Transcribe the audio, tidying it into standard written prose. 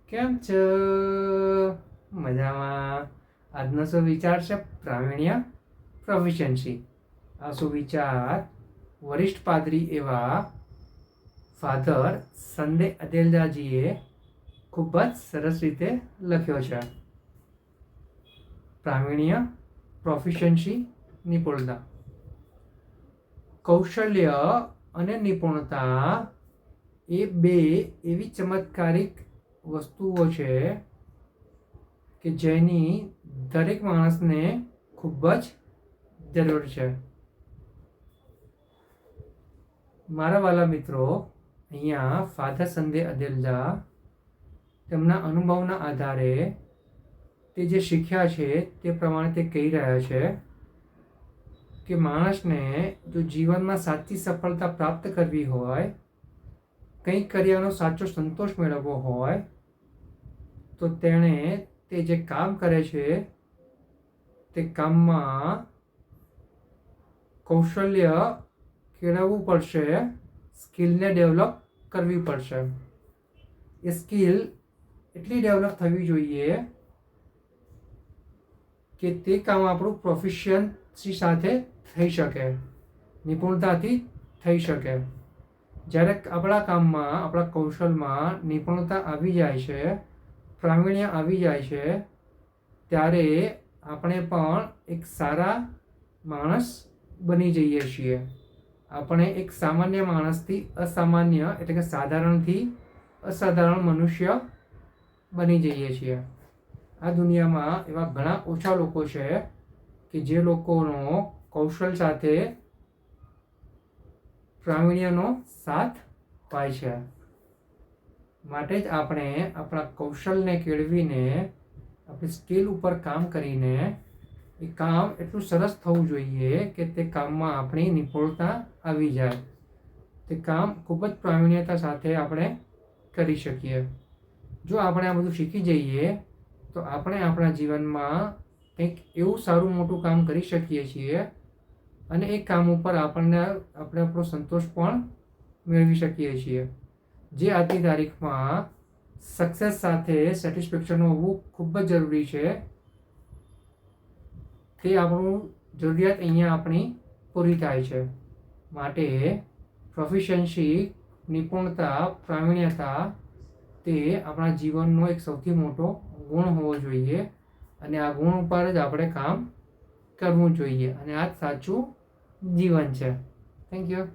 કેમ છો? મજામાં. આજનો સુવિચાર છે પ્રાવીણ્ય પ્રોફિશિયન્સી. આ સુવિચાર વરિષ્ઠ પાદરી એવા ફાધર સંદે અદેલદાજીએ ખૂબ જ સરસ રીતે લખ્યો છે. પ્રાવીણ્ય પ્રોફિશિયન્સી નિપુણતા. કૌશલ્ય અને નિપુણતા એ બે એવી ચમત્કારિક વસ્તુઓ છે કે જેની દરેક માણસને ખૂબ જ જરૂર છે. મારા વાલા મિત્રો, અહીંયા ફાધર સંદે અદેલદા તેમના અનુભવના આધારે તે જે શીખ્યા છે તે પ્રમાણે તે કહી રહ્યા છે કે માણસને જો જીવનમાં સાચી સફળતા પ્રાપ્ત કરવી હોય, કંઈક કર્યાનો સાચો સંતોષ મેળવવો હોય, તો તેણે તે જે કામ કરે છે તે કામમાં કૌશલ્ય કેળવવું પડશે, સ્કિલને ડેવલપ કરવી પડશે. એ સ્કિલ એટલી ડેવલપ થવી જોઈએ કે તે કામ આપણું પ્રોફિશિયન્સી સાથે થઈ શકે, નિપુણતાથી થઈ શકે. જ્યારે આપણા કામમાં, આપણા કૌશલમાં નિપુણતા આવી જાય છે, પ્રાવીણ્ય આવી જાય છે, ત્યારે આપણે પણ એક સારા માણસ બની જઈએ છીએ. આપણે એક સામાન્ય માણસથી અસામાન્ય એટલે કે સાધારણથી અસાધારણ મનુષ્ય બની જઈએ છીએ. આ દુનિયામાં એવા ઘણા ઓછા લોકો છે કે જે લોકોનો કૌશલ સાથે પ્રાવીણ્યનો સાથ પાય છે. માટે જ આપણે આપણા કૌશલને કેળવીને, આપણી સ્કિલ ઉપર કામ કરીને એ કામ એટલું સરસ થવું જોઈએ કે તે કામમાં આપણી નિપુણતા આવી જાય, તે કામ ખૂબ જ પ્રાવીણ્યતા સાથે આપણે કરી શકીએ. જો આપણે આ બધું શીખી જઈએ તો આપણે આપણા જીવનમાં કંઈક એવું સારું મોટું કામ કરી શકીએ છીએ અને એ કામ ઉપર આપણે આપણો સંતોષ પણ મેળવી શકીએ છીએ. જે આજની તારીખમાં સક્સેસ સાથે સેટિસ્ફેક્શન હોવું ખૂબ જ જરૂરી છે, તે આપણું જરૂરિયાત અહીંયા આપણી પૂરી થાય છે. માટે પ્રોફિશિયન્સી, નિપુણતા, પ્રાવીણ્યતા તે આપણા જીવનનો એક સૌથી મોટો ગુણ હોવો જોઈએ અને આ ગુણ ઉપર જ આપણે કામ કરવું જોઈએ અને આ જ સાચું જીવન છે. Thank you.